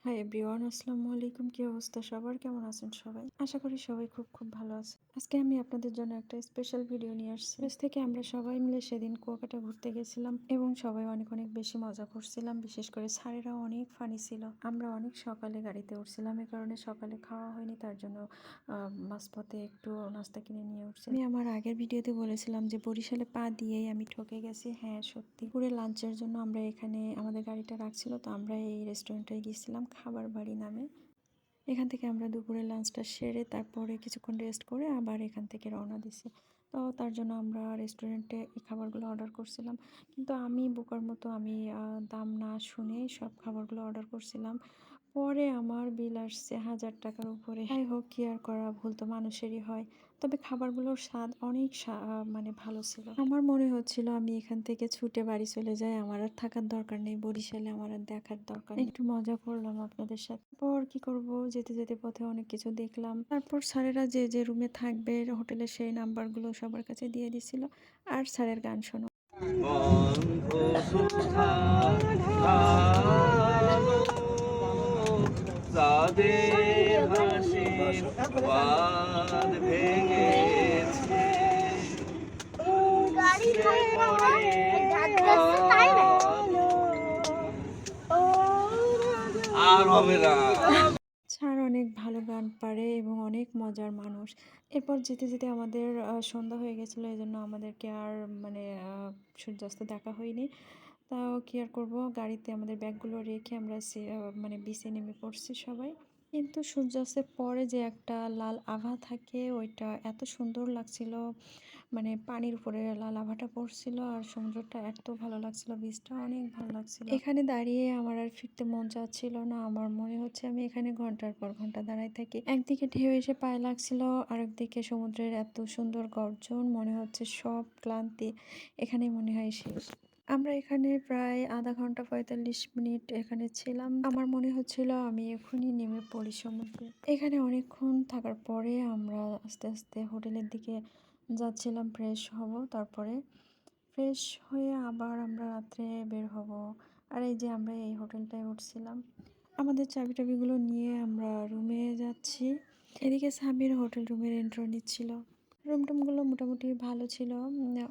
Hi everyone, আসসালামু আলাইকুম। কি অবস্থা সবার? কেমন আছেন সবাই? আশা করি সবাই খুব ভালো আছে। আজকে আমি আপনাদের জন্য একটা স্পেশাল ভিডিও নিয়ে আসছি। দেশ থেকে আমরা সবাই মিলে সেদিন কুয়াকাটা ঘুরতে গেছিলাম এবং সবাই অনেক বেশি মজা করছিলাম। বিশেষ করে স্যারেরা অনেক ফানি ছিল। আমরা অনেক সকালে গাড়িতে উঠছিলাম, এ কারণে সকালে খাওয়া হয়নি, তার জন্য মাঝপথে একটু নাস্তা কিনে নিয়ে উঠছি। আমি আমার আগের ভিডিওতে বলেছিলাম যে বরিশালে পা দিয়েই আমি ঠকে গেছি। হ্যাঁ, সত্যি। পুরো লাঞ্চের জন্য আমরা এখানে আমাদের গাড়িটা রাখছিল, তো আমরা এই রেস্টুরেন্টে গিয়েছিলাম, খাবার বাড়ি নামে। এখান থেকে আমরা দুপুরে লাঞ্চটা সেরে তারপরে কিছুক্ষণ রেস্ট করে আবার এখান থেকে রওনা দিছি। তো তার জন্য আমরা রেস্টুরেন্টে এই খাবারগুলো অর্ডার করছিলাম, কিন্তু আমি বোকার মতো আমি দাম না শুনেই সব খাবারগুলো অর্ডার করছিলাম। পরে আমার বিল আসছে 1000 টাকার উপরে। যাই হোক, কি আর করা, ভুল তো মানুষেরই হয়। তবে খাবারগুলোর স্বাদ অনেক মানে ভালো ছিল। আমার মনে হচ্ছিল আমি এখান থেকে ছুটে বাড়ি চলে যাই, আমার আর থাকার দরকার নেই বরিশালে, আমার আর দেখার দরকার নেই। একটু মজা করলাম আপনাদের সাথে। পর কি করব, যেতে যেতে পথে অনেক কিছু দেখলাম। তারপর স্যারেরা যে যে রুমে থাকবে হোটেলের সেই নাম্বারগুলো সবার কাছে দিয়ে দিছিল, আর স্যারের গান শোনো। বন্ধ সুধার আলো চাঁদের হাসি বাঁধ ভেঙেছে উপড়ে পড়ে আলো আর হবে না। স্যার অনেক ভালো গান পারে এবং অনেক মজার মানুষ। এরপর যেতে যেতে আমাদের সন্ধ্যা হয়ে গেছিলো, এজন্য আমাদেরকে আর মানে সূর্যাস্ত দেখা হয়নি। তাও কি আর করবো, গাড়িতে আমাদের ব্যাগগুলো রেখে আমরা মানে বিচে নেমে পড়ছি সবাই। কিন্তু সূর্যাস্তের পরে যে একটা লাল আভা থাকে, ওইটা এত সুন্দর লাগছিল। মানে পানির উপরে লাল আভাটা পড়ছিল আর সমুদ্রটা এত ভালো লাগছিল, বীজটা অনেক ভালো লাগছিল। এখানে দাঁড়িয়ে আমার আর ফিরতে মন চাচ্ছিল না। আমার মনে হচ্ছে আমি এখানে ঘন্টার পর ঘন্টা দাঁড়ায় থাকি। একদিকে ঢেউ এসে পায়ে লাগছিল, আরেকদিকে সমুদ্রের এত সুন্দর গর্জন, মনে হচ্ছে সব ক্লান্তি এখানেই মনে হয় শেষ। আমরা এখানে প্রায় আধা ঘন্টা 45 মিনিট এখানে ছিলাম। আমার মনে হচ্ছিল আমি এখনই নেমে পড়ি সমুদ্রে। এখানে অনেকক্ষণ থাকার পরে আমরা আস্তে আস্তে হোটেলের দিকে যাচ্ছিলাম, ফ্রেশ হব, তারপরে ফ্রেশ হয়ে আবার আমরা রাত্রে বের হব। আর এই যে আমরা এই হোটেলটায় উঠছিলাম, আমাদের চাবি-টাবিগুলো নিয়ে আমরা রুমে যাচ্ছি। এদিকে সাবির হোটেল রুমের এন্ট্রি নিচ্ছিল। রুম-টুমগুলো মোটামুটি ভালো ছিল,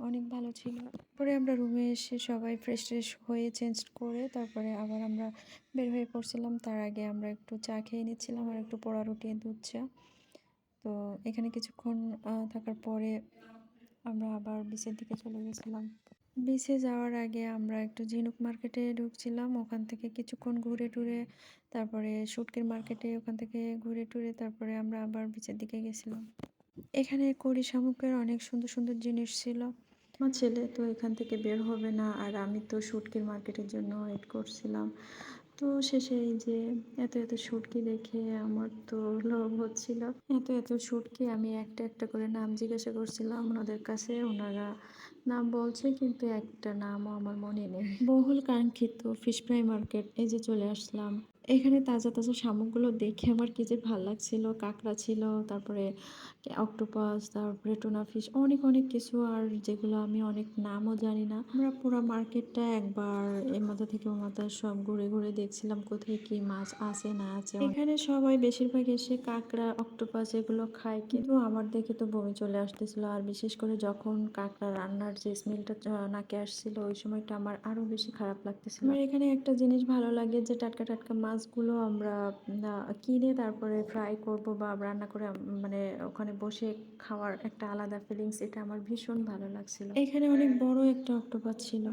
অনেক ভালো ছিল। পরে আমরা রুমে এসে সবাই ফ্রেশ হয়ে চেঞ্জ করে তারপরে আবার আমরা বের হয়ে পড়ছিলাম। তার আগে আমরা একটু চা খেয়ে নিচ্ছিলাম আর একটু পোড়া রুটি, দুধ চা। তো এখানে কিছুক্ষণ থাকার পরে আমরা আবার বিচের দিকে চলে গেছিলাম। বিচে যাওয়ার আগে আমরা একটু ঝিনুক মার্কেটে ঢুকছিলাম, ওখান থেকে কিছুক্ষণ ঘুরে টুরে তারপরে শুটকির মার্কেটে, ওখান থেকে ঘুরে টুরে তারপরে আমরা আবার বিচের দিকে গেছিলাম। এখানে কড়ি শামুকের অনেক সুন্দর সুন্দর জিনিস ছিল। আমার ছেলে তো এখান থেকে বের হবে না, আর আমি তো শুটকির মার্কেটের জন্য ওয়েট করছিলাম। তো শেষে এই যে এত শুটকি দেখে আমার তো লোভ হচ্ছিল। এত শুটকি, আমি একটা একটা করে নাম জিজ্ঞাসা করছিলাম ওনাদের কাছে, ওনারা নাম বলছে কিন্তু একটা নামও আমার মনে নেই। বহুল কাঙ্ক্ষিত ফিশ ফ্রাই মার্কেট, এই যে চলে আসলাম। এখানে তাজা তাজা শামুকগুলো দেখে আমার কি যে ভাল লাগছিল। কাঁকড়া ছিল, তারপরে অক্টোপাস, তারপরে টুনা ফিশ, অনেক কিছু, আর যেগুলো আমি অনেক নামও জানি না। আমরা পুরো মার্কেটটা একবার এ মাথা থেকে ও মাথা সব ঘুরে ঘুরে দেখছিলাম কোথায় কি মাছ আছে না আছে। এখানে সবাই বেশিরভাগ এসে কাঁকড়া, অক্টোপাস এগুলো খায়, কিন্তু আমার দেখে তো বমি চলে আসতেছিল। আর বিশেষ করে যখন কাঁকড়া রান্নার যে স্মেলটা নাকে আসছিল, ওই সময়টা আমার আরো বেশি খারাপ লাগতেছিল। আমার এখানে একটা জিনিস ভালো লাগে যে টাটকা টাটকা মাছগুলো আমরা কিনে তারপরে ফ্রাই করব বা রান্না করে মানে ওখানে বসে খাওয়ার একটা আলাদা ফিলিংস, এটা আমার ভীষণ ভালো লাগছিল। এখানে অনেক বড় একটা অক্টোপাস ছিল।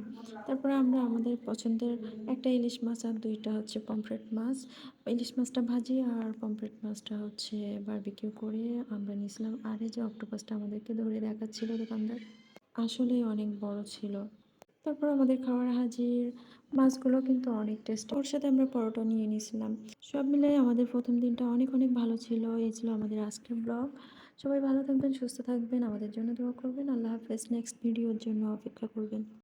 তারপরে আমরা আমাদের পছন্দের একটা ইলিশ মাছ আর দুইটা হচ্ছে পমফ্রেট মাছ, ইলিশ মাছটা ভাজি আর পমফ্রেট মাছটা হচ্ছে বারবিকিউ করে আমরা নিয়েছিলাম। আর এই যে অক্টোপাসটা আমাদেরকে ধরে দেখাচ্ছিল দোকানদার, আসলেই অনেক বড় ছিল। তারপর আমাদের খাবার হাজির। মাছগুলো কিন্তু অনেক টেস্টি, ওর সাথে আমরা পরোটা নিয়ে নিয়েছিলাম। সব মিলে আমাদের প্রথম দিনটা অনেক ভালো ছিল। এই ছিল আমাদের আজকের ব্লগ। সবাই ভালো থাকবেন, সুস্থ থাকবেন, আমাদের জন্য দোয়া করবেন। আল্লাহ হাফেজ। নেক্সট ভিডিওর জন্য অপেক্ষা করবেন।